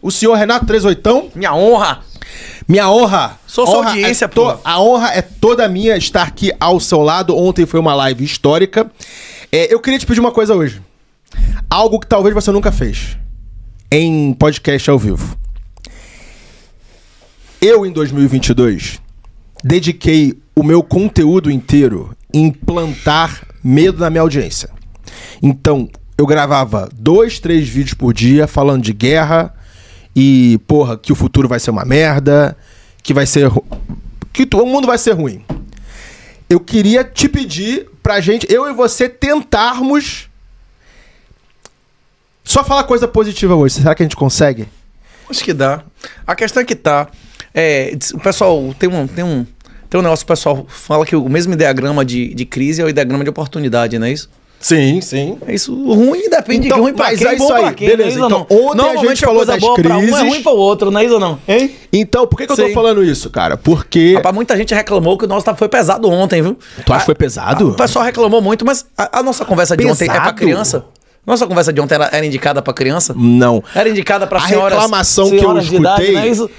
O senhor Renato 38. Minha honra. Minha honra. Sou sua audiência, pô. A honra é toda minha estar aqui ao seu lado. Ontem foi uma live histórica. Eu queria te pedir uma coisa hoje. Algo que talvez você nunca fez em podcast ao vivo. Eu, em 2022, dediquei o meu conteúdo inteiro em plantar medo na minha audiência. Então, eu gravava 2, 3 vídeos por dia falando de guerra e, porra, que o futuro vai ser uma merda, que vai ser... que o mundo vai ser ruim. Eu queria te pedir pra gente, eu e você, tentarmos só falar coisa positiva hoje. Será que a gente consegue? Acho que dá. A questão é que tá. O pessoal tem um negócio que o pessoal fala que o mesmo ideograma de crise é o ideograma de oportunidade, não é isso? Sim, sim. É isso. O ruim depende então, de ruim pra mas quem, é bom isso aí. pra quem. Beleza, não é então não? ontem a gente falou coisa das boa crises. pra um é ruim pra outro, não é isso ou não? Hein? Então, por que eu tô falando isso, cara? Porque... Rapaz, muita gente reclamou que o nosso foi pesado ontem, viu? Tu acha que foi pesado? O pessoal reclamou muito, mas a nossa conversa de ontem é pra criança? Nossa conversa de ontem era indicada pra criança? Não. Era indicada pra senhoras. A reclamação que eu escutei idade, não é isso?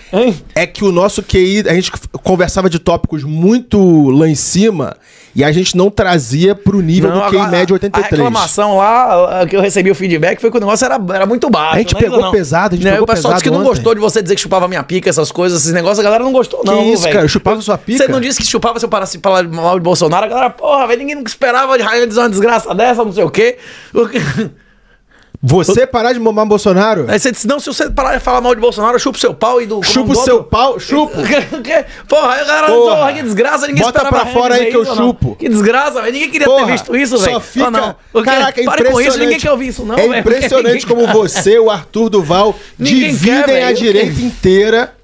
é que o nosso QI, a gente conversava de tópicos muito lá em cima e a gente não trazia pro nível do QI médio 83. A reclamação lá, que eu recebi o feedback, foi que o negócio era muito baixo. A gente pegou pesado, a gente pegou pesado. O pessoal disse que não gostou de você dizer que chupava minha pica, essas coisas, esses negócios, a galera não gostou, não. Que isso, velho? Cara, eu chupava sua pica? Você não disse que chupava se eu parasse de falar mal de Bolsonaro, a galera, porra, velho, ninguém nunca esperava de raio dizer uma desgraça dessa, não sei o quê. Você parar de mamar Bolsonaro? Aí você disse, não, se você parar de falar mal de Bolsonaro, eu chupo seu pau e do... Chupo o seu pau? Chupo. Porra, aí a galera, porra, que desgraça, ninguém bota esperava. Bota pra fora aí que eu chupo. Que desgraça, velho, ninguém queria ter visto isso, velho. Só fica... Não. Caraca, é impressionante. Pare com isso, ninguém quer ouvir isso não, velho. É impressionante como você, o Arthur Duval, dividem a direita inteira...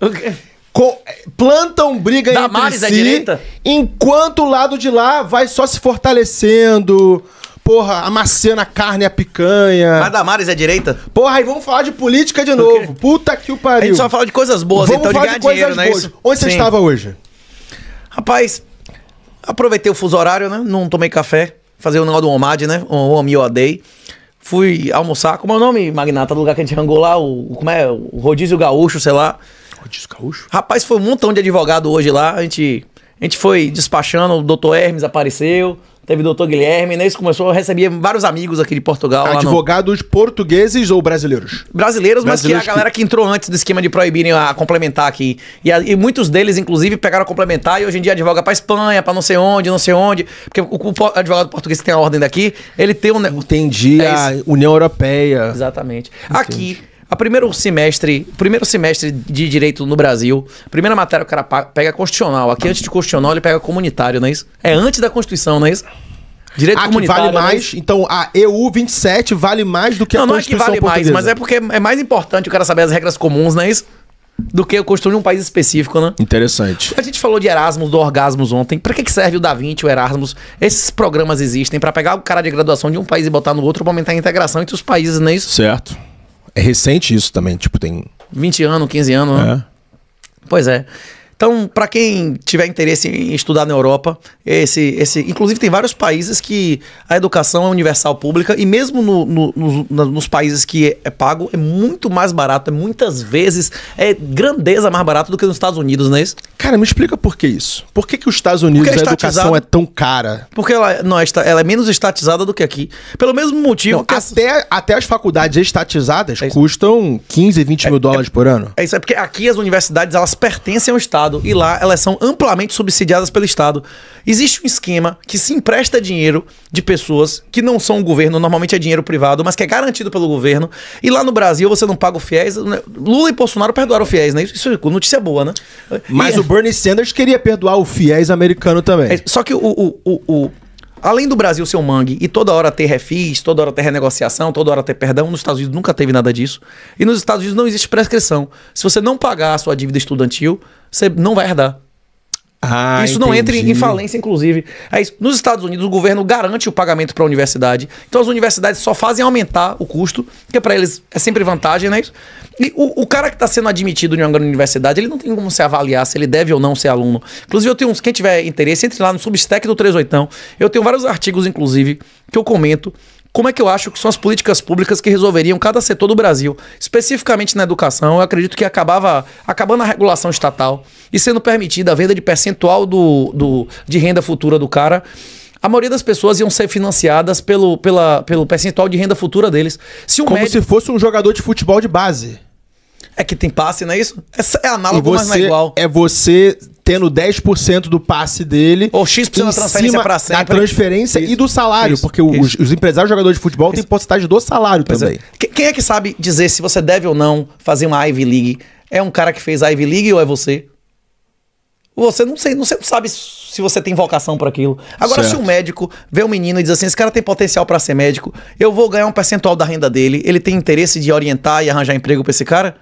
Plantam briga entre si, direita? Enquanto o lado de lá vai só se fortalecendo... Porra, amaciando a carne e a picanha. Mas Damares é direita? Porra, aí vamos falar de política de novo. Puta que o pariu. A gente só fala de coisas boas, vamos então, de ganhar dinheiro, não é isso? Onde você estava hoje? Rapaz, aproveitei o fuso horário, né? Não tomei café. Fazer o negócio do OMAD, né? O Ame ou Adei. Fui almoçar. Como é o nome, magnata, do lugar que a gente rangou lá? Como é? O Rodízio Gaúcho, sei lá. Rodízio Gaúcho? Rapaz, foi um montão de advogado hoje lá. A gente foi despachando, o doutor Hermes apareceu. Teve o doutor Guilherme, né? Isso começou, eu recebia vários amigos aqui de Portugal. Advogados portugueses ou brasileiros? Brasileiros, mas que a galera que entrou antes do esquema de proibirem a complementar aqui. E muitos deles, inclusive, pegaram a complementar e hoje em dia advoga pra Espanha, pra não sei onde. Porque o advogado português que tem a ordem daqui, ele tem um... Entendi, a União Europeia. Exatamente. Entendi. Aqui... O primeiro semestre de direito no Brasil, a primeira matéria que o cara pega é constitucional. Aqui, antes de constitucional, ele pega comunitário, não é isso? É antes da Constituição, não é isso? Direito comunitário. Vale mais, então a EU 27 vale mais do que a Constituição portuguesa. Não é que vale mais, mas é porque é mais importante o cara saber as regras comuns, não é isso? Do que construir um país específico, né? Interessante. A gente falou de Erasmus, do Orgasmus ontem. Pra que serve o Da Vinci, o Erasmus? Esses programas existem pra pegar o cara de graduação de um país e botar no outro pra aumentar a integração entre os países, não é isso? Certo. É recente isso também, tipo, tem... 20 anos, 15 anos, né? Pois é. Então, para quem tiver interesse em estudar na Europa, inclusive tem vários países que a educação é universal pública e mesmo nos países que é pago, é muito mais barato, muitas vezes é grandeza mais barato do que nos Estados Unidos, não é isso? Cara, me explica por que isso. Por que os Estados Unidos a educação é tão cara? Porque ela é menos estatizada do que aqui. Pelo mesmo motivo... Não, até as faculdades estatizadas custam 15, 20 mil dólares por ano. É isso, é porque aqui as universidades elas pertencem ao Estado. E lá elas são amplamente subsidiadas pelo Estado. Existe um esquema que se empresta dinheiro de pessoas que não são o governo, normalmente é dinheiro privado, mas que é garantido pelo governo. E lá no Brasil você não paga o FIES. Lula e Bolsonaro perdoaram o FIES, né? Isso é notícia boa, né? Mas o Bernie Sanders queria perdoar o FIES americano também. Só que além do Brasil ser um mangue e toda hora ter refis, toda hora ter renegociação, toda hora ter perdão, nos Estados Unidos nunca teve nada disso. E nos Estados Unidos não existe prescrição. Se você não pagar a sua dívida estudantil, você não vai herdar. Isso não entra em falência, inclusive. Nos Estados Unidos, o governo garante o pagamento para a universidade. Então, as universidades só fazem aumentar o custo, porque para eles é sempre vantagem, né? E o cara que está sendo admitido em uma grande universidade, ele não tem como se avaliar se ele deve ou não ser aluno. Inclusive, eu tenho quem tiver interesse, entre lá no Substack do 38. Eu tenho vários artigos, inclusive, que eu comento como é que eu acho que são as políticas públicas que resolveriam cada setor do Brasil. Especificamente na educação, eu acredito que acabando a regulação estatal e sendo permitida a venda de percentual de renda futura do cara, a maioria das pessoas iam ser financiadas pelo percentual de renda futura deles. Se fosse um jogador de futebol de base. É que tem passe, não é isso? É análogo, mas não é igual. É você tendo 10% do passe dele. Ou X% da transferência para sempre. Da transferência e do salário. Porque os empresários jogadores de futebol têm porcentagem do salário também. Quem é que sabe dizer se você deve ou não fazer uma Ivy League? É um cara que fez a Ivy League ou é você? Você não sabe se você tem vocação para aquilo. Agora, se um médico vê um menino e diz assim, esse cara tem potencial para ser médico, eu vou ganhar um percentual da renda dele, ele tem interesse de orientar e arranjar emprego para esse cara?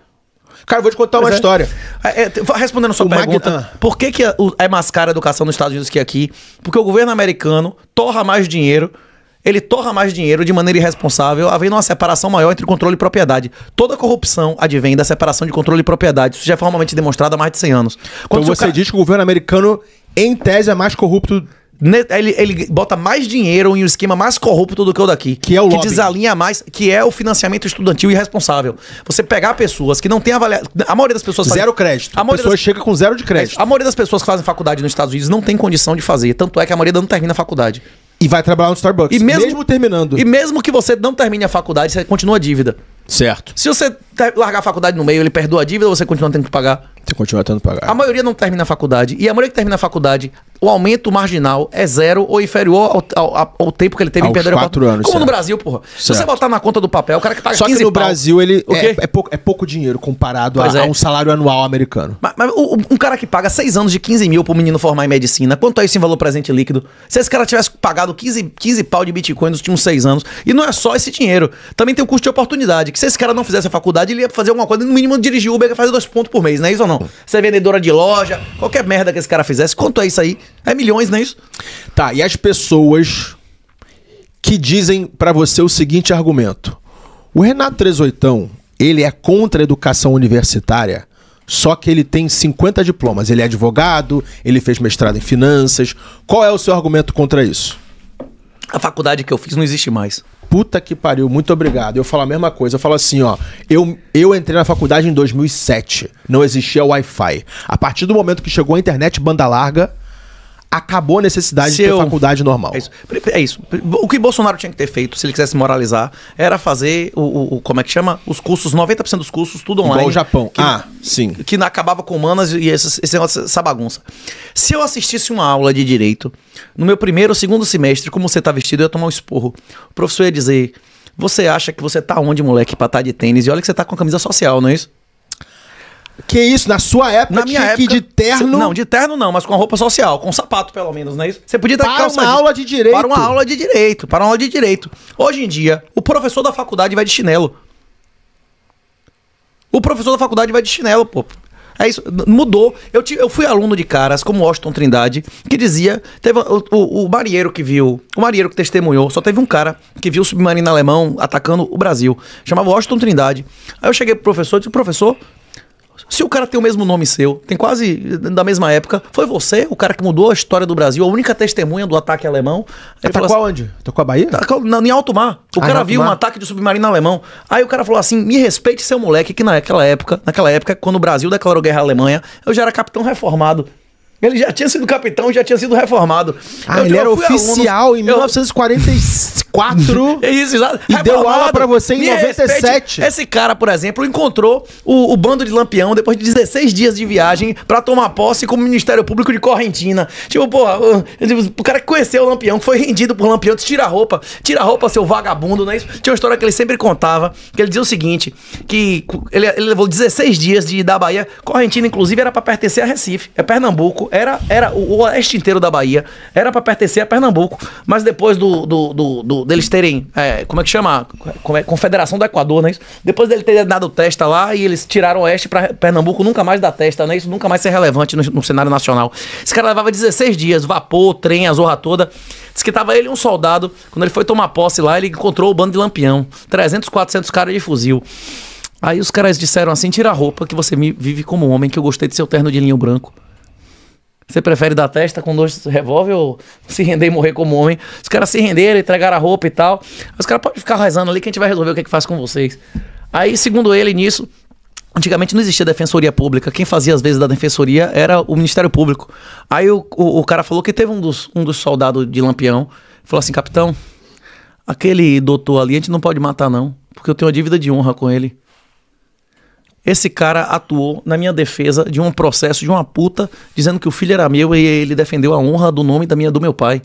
Cara, eu vou te contar uma história. Respondendo a sua pergunta, por que é mais cara a educação nos Estados Unidos que aqui? Porque o governo americano torra mais dinheiro, ele torra mais dinheiro de maneira irresponsável, havendo uma separação maior entre controle e propriedade. Toda corrupção advém da separação de controle e propriedade. Isso já é formalmente demonstrado há mais de 100 anos. Então você diz que o governo americano, em tese, é mais corrupto... Ele bota mais dinheiro em um esquema mais corrupto do que o daqui. Que é o lobby. Que desalinha mais, que é o financiamento estudantil irresponsável. Você pegar pessoas que não têm avaliação... A maioria das pessoas... Zero crédito. A pessoa chega com 0 de crédito. A maioria das pessoas que fazem faculdade nos Estados Unidos não tem condição de fazer. Tanto é que a maioria não termina a faculdade. E vai trabalhar no Starbucks. E mesmo terminando. E mesmo que você não termine a faculdade, você continua a dívida. Certo. Se você largar a faculdade no meio, ele perdoa a dívida ou você continua tendo que pagar? Você continua tendo que pagar. A maioria não termina a faculdade. E a maioria que termina a faculdade, o aumento marginal é 0 ou inferior ao tempo que ele teve em perder 4 anos. Como no Brasil, porra. Certo. Se você botar na conta do papel, o cara que paga 15 Só que no Brasil ele é pouco dinheiro comparado a um salário anual americano. Mas um cara que paga 6 anos de 15 mil pro menino formar em medicina, quanto é isso em valor presente líquido? Se esse cara tivesse pagado 15 pau de Bitcoin nos últimos 6 anos, e não é só esse dinheiro, também tem o custo de oportunidade, que se esse cara não fizesse a faculdade, ele ia fazer alguma coisa, no mínimo dirigir Uber, ia fazer 2 pontos por mês, não é isso ou não? Você é vendedora de loja, qualquer merda que esse cara fizesse, quanto é isso aí? É milhões, não é isso? Tá, e as pessoas que dizem pra você o seguinte argumento: o Renato 38, ele é contra a educação universitária, só que ele tem 50 diplomas, ele é advogado, ele fez mestrado em finanças. Qual é o seu argumento contra isso? A faculdade que eu fiz não existe mais. Puta que pariu, muito obrigado. Eu falo a mesma coisa, eu falo assim, ó, eu entrei na faculdade em 2007, não existia Wi-Fi. A partir do momento que chegou a internet banda larga, acabou a necessidade de ter faculdade normal. É isso. O que Bolsonaro tinha que ter feito, se ele quisesse moralizar, era fazer como é que chama? Os cursos, 90% dos cursos, tudo online. Igual o Japão. Sim. Que acabava com humanas e esse negócio, essa bagunça. Se eu assistisse uma aula de direito, no meu primeiro ou segundo semestre, como você tá vestido, eu ia tomar um esporro. O professor ia dizer, você acha que você tá onde, moleque, pra estar de tênis? E olha que você tá com a camisa social, não é isso? Que isso? Na sua época, na minha época, de terno? Não, de terno não, mas com a roupa social, com sapato pelo menos, não é isso? Você podia dar para uma aula de direito. Para uma aula de direito, para uma aula de direito. Hoje em dia, o professor da faculdade vai de chinelo. O professor da faculdade vai de chinelo, pô. É isso, mudou. Eu fui aluno de caras como Washington Trindade, que dizia, teve o marinheiro que viu, o marinheiro que testemunhou, só teve um cara que viu o submarino alemão atacando o Brasil, chamava Washington Trindade. Aí eu cheguei pro professor e disse, professor, se o cara tem o mesmo nome seu, tem quase da mesma época, foi você, o cara que mudou a história do Brasil, a única testemunha do ataque alemão. Ele falou assim, onde? Tocou a Bahia? Em alto mar. O cara viu um ataque de submarino alemão. Aí o cara falou assim, me respeite seu moleque, que naquela época, quando o Brasil declarou guerra à Alemanha, eu já era capitão reformado. Ele já tinha sido capitão, já tinha sido reformado. Ele era oficial em 1944. É isso, exato. E deu aula pra você em 97. Esse cara, por exemplo, encontrou o bando de Lampião depois de 16 dias de viagem pra tomar posse como Ministério Público de Correntina. Tipo, porra, o cara que conheceu o Lampião, que foi rendido por Lampião, tira a roupa, seu vagabundo, não é isso? Tinha uma história que ele sempre contava, que ele dizia o seguinte, que ele levou 16 dias de ir da Bahia. Correntina, inclusive, era pra pertencer a Recife, é Pernambuco. Era o oeste inteiro da Bahia, era pra pertencer a Pernambuco, mas depois deles terem, como é que chama? Confederação do Equador, não é isso? Depois dele ter dado testa lá e eles tiraram o oeste pra Pernambuco, nunca mais dá testa, não é isso? Nunca mais ser relevante no cenário nacional. Esse cara levava 16 dias, vapor, trem, a zorra toda. Diz que tava ele e um soldado, quando ele foi tomar posse lá, ele encontrou o bando de Lampião, 300, 400 caras de fuzil. Aí os caras disseram assim, tira a roupa que você vive como homem, que eu gostei de seu terno de linho branco. Você prefere dar testa com 2 revólver ou se render e morrer como homem? Os caras se renderam, entregaram a roupa e tal. Os caras podem ficar rezando ali que a gente vai resolver o que é que faz com vocês. Aí, segundo ele, nisso, antigamente não existia defensoria pública. Quem fazia as vezes da defensoria era o Ministério Público. Aí o cara falou que teve um dos soldados de Lampião. Falou assim, capitão, aquele doutor ali a gente não pode matar não, porque eu tenho uma dívida de honra com ele. Esse cara atuou na minha defesa de um processo de uma puta, dizendo que o filho era meu e ele defendeu a honra do nome do meu pai.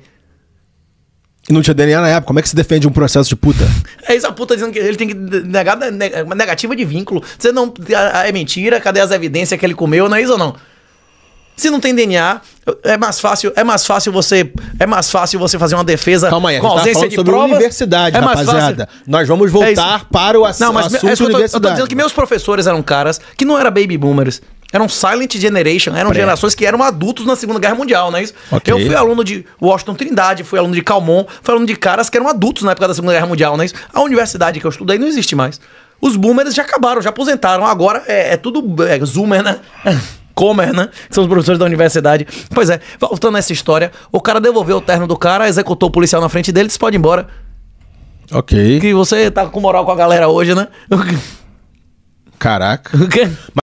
E não tinha DNA na época. Como é que se defende um processo de puta? É isso, a puta dizendo que ele tem que negar uma negativa de vínculo. Você não... É mentira, cadê as evidências que ele comeu, não é isso ou não? Se não tem DNA, é mais fácil você fazer uma defesa. Calma aí, com ausência de sobre provas. Universidade, rapaziada. Nós vamos voltar para o assunto universidade. Eu tô dizendo que meus professores eram caras que não eram baby boomers. Eram silent generation, eram gerações que eram adultos na Segunda Guerra Mundial, não é isso? Okay. Eu fui aluno de Washington Trindade, fui aluno de Calmon, fui aluno de caras que eram adultos na época da Segunda Guerra Mundial, não é isso? A universidade que eu estudei não existe mais. Os boomers já acabaram, já aposentaram. Agora é tudo zoomer, né? Comer, né? Que são os professores da universidade. Pois é, voltando a essa história, o cara devolveu o terno do cara, executou o policial na frente dele e disse, pode ir embora. Ok. Que você tá com moral com a galera hoje, né? Caraca.